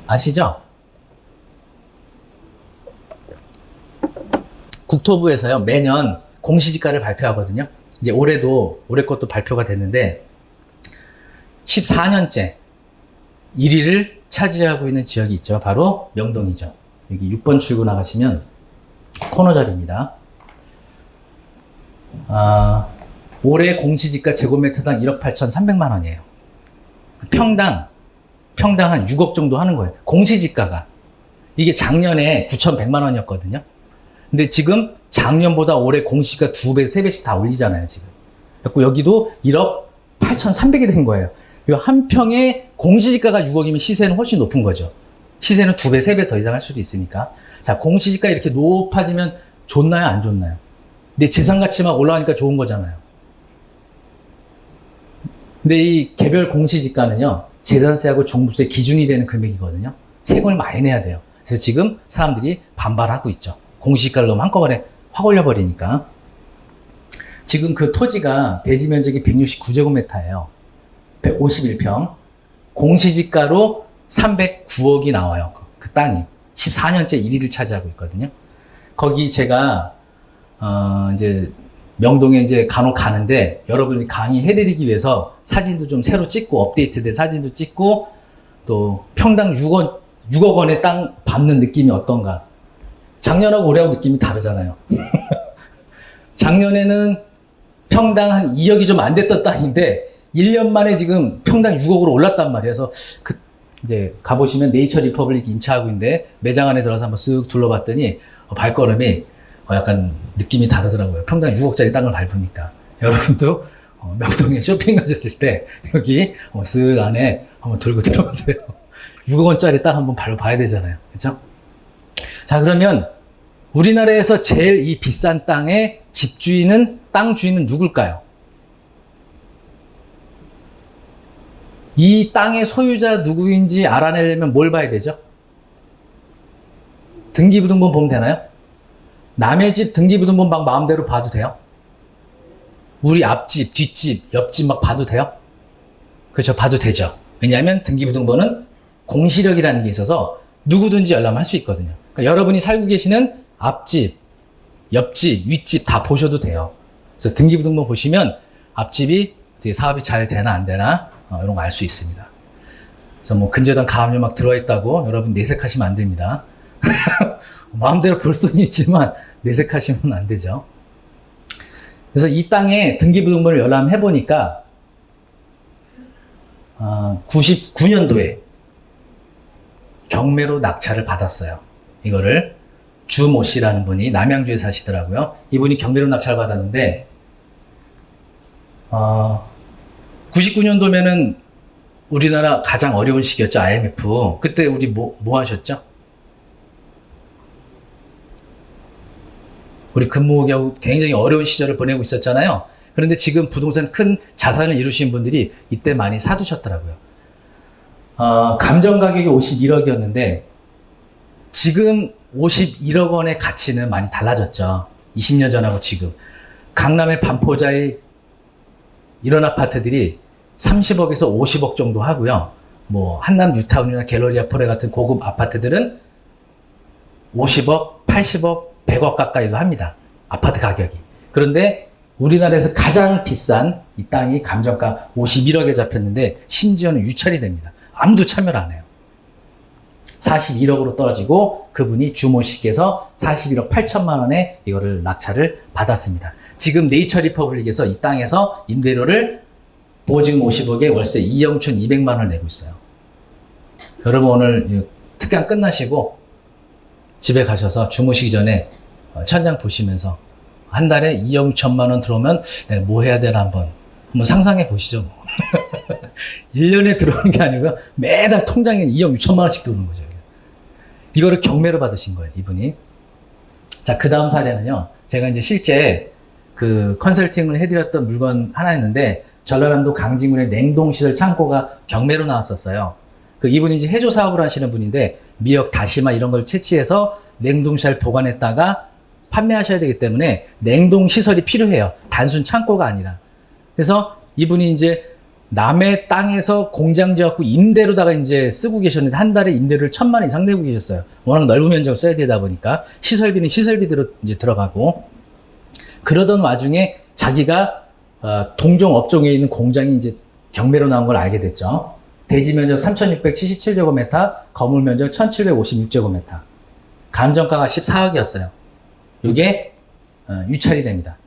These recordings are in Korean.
아시죠? 국토부에서요, 매년 공시지가를 발표하거든요. 이제 올해 것도 발표가 됐는데, 14년째 1위를 차지하고 있는 지역이 있죠. 바로 명동이죠. 여기 6번 출구 나가시면 코너자리입니다. 올해 공시지가 제곱미터당 1억 8,300만 원이에요. 평당 한 6억 정도 하는 거예요. 공시지가가. 이게 작년에 9,100만 원이었거든요. 근데 지금 작년보다 올해 공시지가 2배, 3배씩 다 올리잖아요, 지금. 그래서 여기도 1억 8,300이 된 거예요. 한 평에 공시지가가 6억이면 시세는 훨씬 높은 거죠. 시세는 2배, 3배 더 이상 할 수도 있으니까. 자, 공시지가 이렇게 높아지면 좋나요, 안 좋나요? 근데 재산 가치만 올라가니까 좋은 거잖아요. 근데 이 개별 공시지가는요, 재산세하고 종부세 기준이 되는 금액이거든요. 세금을 많이 내야 돼요. 그래서 지금 사람들이 반발하고 있죠. 공시지가를 너무 한꺼번에 확 올려버리니까. 지금 그 토지가 대지 면적이 169제곱미터예요. 151평. 공시지가로 309억이 나와요. 그 땅이. 14년째 1위를 차지하고 있거든요. 거기 제가, 이제, 명동에 이제 간혹 가는데, 여러분이 강의해드리기 위해서 사진도 좀 새로 찍고, 업데이트된 사진도 찍고, 또 평당 6억 원의 땅 밟는 느낌이 어떤가. 작년하고 올해하고 느낌이 다르잖아요. 작년에는 평당 한 2억이 좀 안 됐던 땅인데, 1년 만에 지금 평당 6억으로 올랐단 말이에요. 그래서 이제 가보시면 네이처 리퍼블릭 임차하고 있는데 매장 안에 들어가서 한번 쓱 둘러봤더니 발걸음이 약간 느낌이 다르더라고요. 평당 6억짜리 땅을 밟으니까. 여러분도 명동에 쇼핑 가셨을 때 여기 쓱 안에 한번 돌고 들어오세요. 6억 원짜리 땅 한번 밟아봐야 되잖아요. 그렇죠? 자, 그러면 우리나라에서 제일 이 비싼 땅의 집주인은, 땅 주인은 누굴까요? 이 땅의 소유자 누구인지 알아내려면 뭘 봐야 되죠? 등기부등본 보면 되나요? 남의 집 등기부등본 막 마음대로 봐도 돼요? 우리 앞집, 뒷집, 옆집 막 봐도 돼요? 그렇죠. 봐도 되죠. 왜냐하면 등기부등본은 공시력이라는 게 있어서 누구든지 열람할 수 있거든요. 그러니까 여러분이 살고 계시는 앞집, 옆집, 윗집 다 보셔도 돼요. 그래서 등기부등본 보시면 앞집이 어떻게 사업이 잘 되나 안 되나 이런 거 알 수 있습니다. 그래서 뭐 근저당 가압류 막 들어있다고 여러분 내색하시면 안 됩니다. 마음대로 볼 수는 있지만 내색하시면 안 되죠. 그래서 이 땅에 등기부등본을 열람해 보니까 99년도에 경매로 낙찰을 받았어요. 이거를 주모 씨라는 분이 남양주에 사시더라고요. 이분이 경매로 낙찰을 받았는데 99년도면은 우리나라 가장 어려운 시기였죠. IMF. 그때 우리 뭐 하셨죠? 우리 근무하고 굉장히 어려운 시절을 보내고 있었잖아요. 그런데 지금 부동산 큰 자산을 이루신 분들이 이때 많이 사두셨더라고요. 감정 가격이 51억이었는데 지금 51억 원의 가치는 많이 달라졌죠. 20년 전하고 지금. 강남의 반포자의 이런 아파트들이 30억에서 50억 정도 하고요. 뭐 한남 뉴타운이나 갤러리아 포레 같은 고급 아파트들은 50억, 80억, 100억 가까이도 합니다. 아파트 가격이. 그런데 우리나라에서 가장 비싼 이 땅이 감정가 51억에 잡혔는데 심지어는 유찰이 됩니다. 아무도 참여를 안 해요. 41억으로 떨어지고 그분이 주모 씨께서 41억 8천만 원에 이거를 낙찰을 받았습니다. 지금 네이처 리퍼블릭에서 이 땅에서 임대료를 보증 50억에 월세 2억 1,200만 원을 내고 있어요. 여러분 오늘 특강 끝나시고 집에 가셔서 주무시기 전에 천장 보시면서 한 달에 2억 6천만 원 들어오면 뭐 해야 되나 한번 상상해 보시죠. 1년에 들어오는 게 아니고 매달 통장에 2억 6천만 원씩 들어오는 거죠. 이거를 경매로 받으신 거예요, 이분이. 자, 그 다음 사례는요. 제가 이제 실제 그 컨설팅을 해드렸던 물건 하나 있는데 전라남도 강진군의 냉동시설 창고가 경매로 나왔었어요. 이분이 이제 해조 사업을 하시는 분인데 미역, 다시마 이런 걸 채취해서 냉동시설 보관했다가 판매하셔야 되기 때문에 냉동시설이 필요해요. 단순 창고가 아니라. 그래서 이분이 이제 남의 땅에서 공장 지어갖고 임대로다가 이제 쓰고 계셨는데 한 달에 임대료를 1,000만 원 이상 내고 계셨어요. 워낙 넓은 면적을 써야 되다 보니까 시설비는 시설비대로 이제 들어가고 그러던 와중에 자기가 동종 업종에 있는 공장이 이제 경매로 나온 걸 알게 됐죠. 대지 면적 3,677제곱미터, 건물 면적 1,756제곱미터. 감정가가 14억이었어요. 이게 유찰이 됩니다.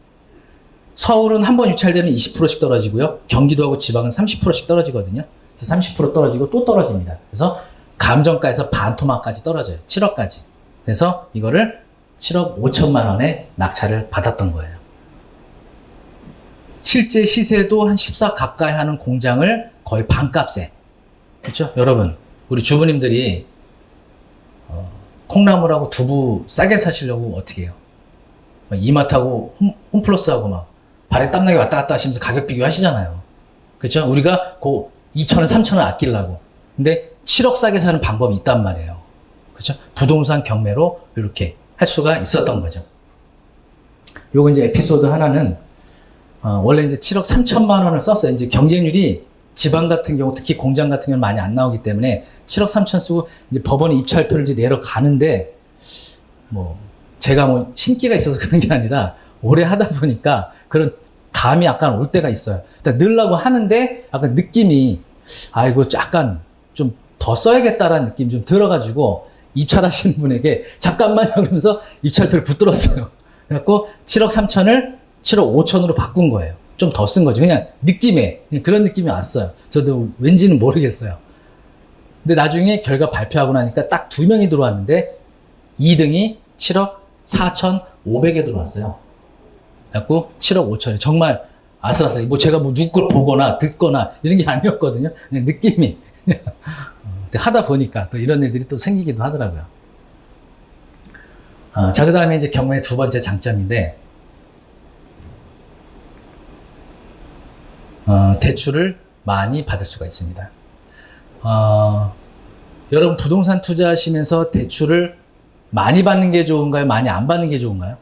서울은 한 번 유찰되면 20%씩 떨어지고요. 경기도하고 지방은 30%씩 떨어지거든요. 그래서 30% 떨어지고 또 떨어집니다. 그래서 감정가에서 반토막까지 떨어져요. 7억까지. 그래서 이거를 7억 5천만 원에 낙찰을 받았던 거예요. 실제 시세도 한 14 가까이 하는 공장을 거의 반값에. 그렇죠? 여러분, 우리 주부님들이 콩나물하고 두부 싸게 사시려고 어떻게 해요? 이마트하고 홈플러스하고 막 발에 땀나게 왔다 갔다 하시면서 가격 비교하시잖아요. 그렇죠? 우리가 그 2,000원, 3,000원 아끼려고. 근데 7억 싸게 사는 방법이 있단 말이에요. 그렇죠? 부동산 경매로 이렇게 할 수가 있었던 거죠. 요거 이제 에피소드 하나는 원래 이제 7억 3천만 원을 썼어요. 이제 경쟁률이 지방 같은 경우, 특히 공장 같은 경우는 많이 안 나오기 때문에 7억 3천 쓰고 이제 법원에 입찰표를 이제 내려가는데 제가 신기가 있어서 그런 게 아니라 오래 하다 보니까 그런 감이 약간 올 때가 있어요. 그러니까 넣으려고 하는데 약간 느낌이 이거 약간 좀 더 써야겠다라는 느낌이 좀 들어가지고 입찰하시는 분에게 잠깐만요 그러면서 입찰표를 붙들었어요. 그래갖고 7억 3천을 7억 5천으로 바꾼 거예요. 좀 더 쓴 거죠. 그냥 느낌에 그냥 그런 느낌이 왔어요. 저도 왠지는 모르겠어요. 근데 나중에 결과 발표하고 나니까 딱 2명이 들어왔는데 2등이 7억 4,500에 들어왔어요. 그래갖고 7억 5천에 정말 아슬아슬하게 제가 누구 걸 보거나 듣거나 이런 게 아니었거든요. 그냥 느낌이 하다 보니까 또 이런 일들이 또 생기기도 하더라고요. 자, 그 다음에 이제 경매의 두 번째 장점인데 대출을 많이 받을 수가 있습니다. 여러분 부동산 투자하시면서 대출을 많이 받는 게 좋은가요? 많이 안 받는 게 좋은가요?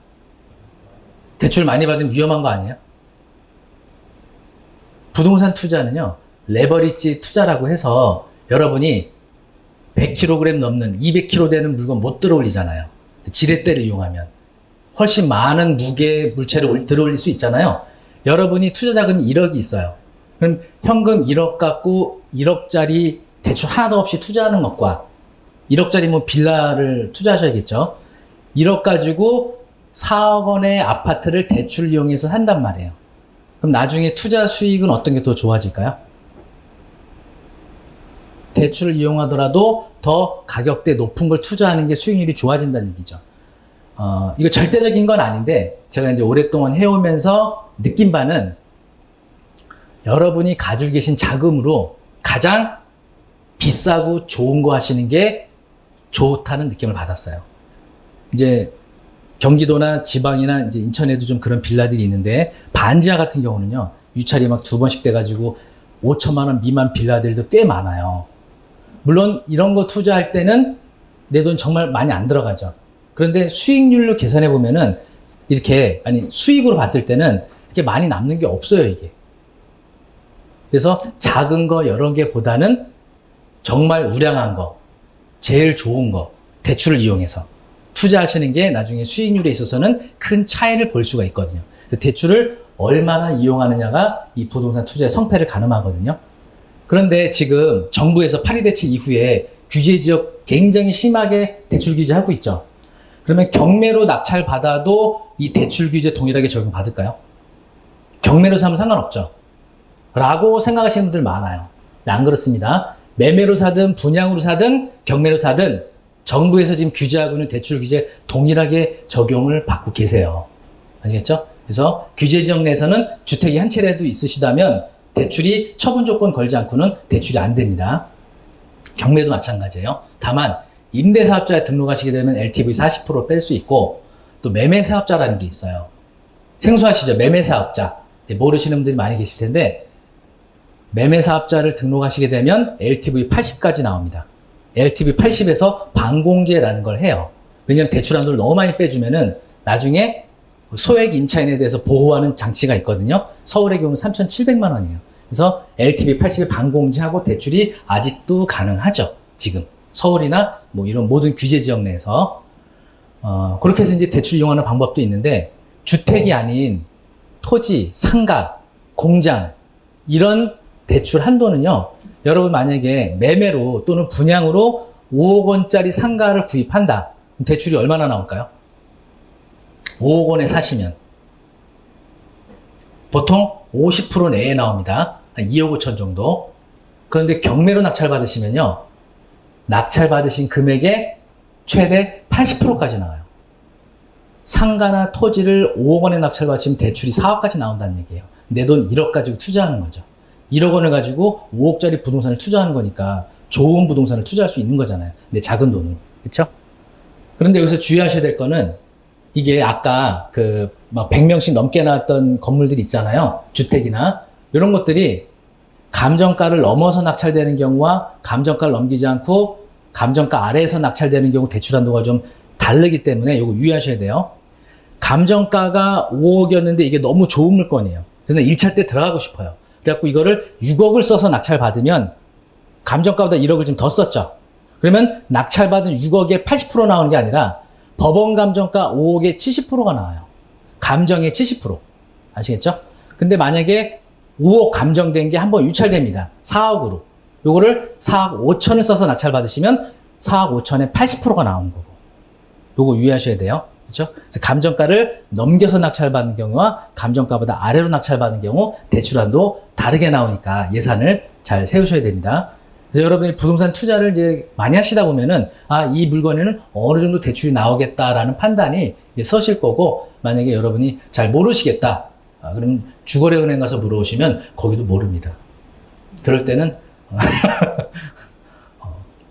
대출 많이 받으면 위험한 거 아니에요? 부동산 투자는요, 레버리지 투자라고 해서 여러분이 100kg 넘는 200kg 되는 물건 못 들어올리잖아요. 지렛대를 이용하면. 훨씬 많은 무게 물체를 들어올릴 수 있잖아요. 여러분이 투자 자금이 1억이 있어요. 그럼 현금 1억 갖고 1억짜리 대출 하나도 없이 투자하는 것과 1억짜리 빌라를 투자하셔야겠죠. 1억 가지고 4억 원의 아파트를 대출 이용해서 산단 말이에요. 그럼 나중에 투자 수익은 어떤 게 더 좋아질까요? 대출을 이용하더라도 더 가격대 높은 걸 투자하는 게 수익률이 좋아진다는 얘기죠. 이거 절대적인 건 아닌데 제가 이제 오랫동안 해오면서 느낀 바는 여러분이 가지고 계신 자금으로 가장 비싸고 좋은 거 하시는 게 좋다는 느낌을 받았어요. 이제 경기도나 지방이나 이제 인천에도 좀 그런 빌라들이 있는데 반지하 같은 경우는요, 유찰이 막 2번씩 돼가지고 5천만 원 미만 빌라들도 꽤 많아요. 물론 이런 거 투자할 때는 내 돈 정말 많이 안 들어가죠. 그런데 수익률로 계산해 보면은 수익으로 봤을 때는 이렇게 많이 남는 게 없어요, 이게. 그래서 작은 거 여러 개보다는 정말 우량한 거, 제일 좋은 거, 대출을 이용해서 투자하시는 게 나중에 수익률에 있어서는 큰 차이를 볼 수가 있거든요. 대출을 얼마나 이용하느냐가 이 부동산 투자의 성패를 가늠하거든요. 그런데 지금 정부에서 파리 대책 이후에 규제 지역 굉장히 심하게 대출 규제하고 있죠. 그러면 경매로 낙찰 받아도 이 대출 규제 동일하게 적용받을까요? 경매로 사면 상관없죠. 라고 생각하시는 분들 많아요. 안 그렇습니다. 매매로 사든 분양으로 사든 경매로 사든 정부에서 지금 규제하고 있는 대출 규제 동일하게 적용을 받고 계세요. 아시겠죠? 그래서 규제 지역 내에서는 주택이 한 채라도 있으시다면 대출이 처분 조건 걸지 않고는 대출이 안 됩니다. 경매도 마찬가지예요. 다만 임대사업자에 등록하시게 되면 LTV 40% 뺄 수 있고 또 매매사업자라는 게 있어요. 생소하시죠? 매매사업자. 모르시는 분들이 많이 계실 텐데 매매사업자를 등록하시게 되면 LTV 80까지 나옵니다. LTV 80에서 반공제라는 걸 해요. 왜냐하면 대출 한도를 너무 많이 빼주면은 나중에 소액 임차인에 대해서 보호하는 장치가 있거든요. 서울의 경우는 3,700만 원이에요. 그래서 LTV 80에 반공제하고 대출이 아직도 가능하죠. 지금 서울이나 뭐 이런 모든 규제 지역 내에서 그렇게 해서 이제 대출 이용하는 방법도 있는데, 주택이 아닌 토지, 상가, 공장 이런 대출 한도는요, 여러분 만약에 매매로 또는 분양으로 5억 원짜리 상가를 구입한다. 그럼 대출이 얼마나 나올까요? 5억 원에 사시면 보통 50% 내에 나옵니다. 한 2억 5천 정도. 그런데 경매로 낙찰받으시면요, 낙찰받으신 금액의 최대 80%까지 나와요. 상가나 토지를 5억 원에 낙찰받으시면 대출이 4억까지 나온다는 얘기예요. 내 돈 1억 가지고 투자하는 거죠. 1억 원을 가지고 5억짜리 부동산을 투자하는 거니까 좋은 부동산을 투자할 수 있는 거잖아요. 내 작은 돈으로. 그렇죠? 그런데 여기서 주의하셔야 될 거는, 이게 아까 막 100명씩 넘게 나왔던 건물들이 있잖아요. 주택이나 이런 것들이 감정가를 넘어서 낙찰되는 경우와 감정가를 넘기지 않고 감정가 아래에서 낙찰되는 경우 대출 한도가 좀 다르기 때문에 이거 유의하셔야 돼요. 감정가가 5억이었는데 이게 너무 좋은 물건이에요. 그래서 1차 때 들어가고 싶어요. 그래갖고 이거를 6억을 써서 낙찰받으면 감정가보다 1억을 좀 더 썼죠. 그러면 낙찰받은 6억에 80% 나오는 게 아니라 법원 감정가 5억에 70%가 나와요. 감정의 70%. 아시겠죠? 근데 만약에 5억 감정된 게 한번 유찰됩니다. 4억으로. 요거를 4억 5천을 써서 낙찰받으시면 4억 5천에 80%가 나오는 거고. 요거 유의하셔야 돼요. 그렇죠? 그래서 감정가를 넘겨서 낙찰받는 경우와 감정가보다 아래로 낙찰받는 경우 대출한도 다르게 나오니까 예산을 잘 세우셔야 됩니다. 그래서 여러분이 부동산 투자를 이제 많이 하시다 보면은, 이 물건에는 어느 정도 대출이 나오겠다라는 판단이 이제 서실 거고, 만약에 여러분이 잘 모르시겠다. 그럼 주거래은행 가서 물어보시면 거기도 모릅니다. 그럴 때는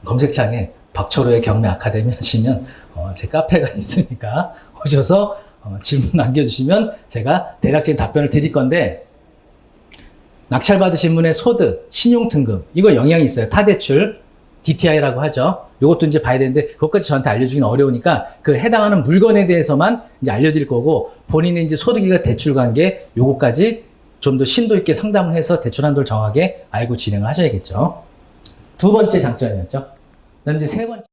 검색창에 박철호의 경매 아카데미 하시면 제 카페가 있으니까 오셔서 질문 남겨주시면 제가 대략적인 답변을 드릴 건데, 낙찰받으신 분의 소득, 신용등급, 이거 영향이 있어요. 타대출, DTI라고 하죠. 이것도 이제 봐야 되는데, 그것까지 저한테 알려주기는 어려우니까 그 해당하는 물건에 대해서만 이제 알려드릴 거고, 본인의 이제 소득이가 대출 관계, 요거까지 좀 더 심도 있게 상담을 해서 대출 한도를 정확하게 알고 진행을 하셔야겠죠. 두 번째 장점이었죠. 그다음 이제 세 번째.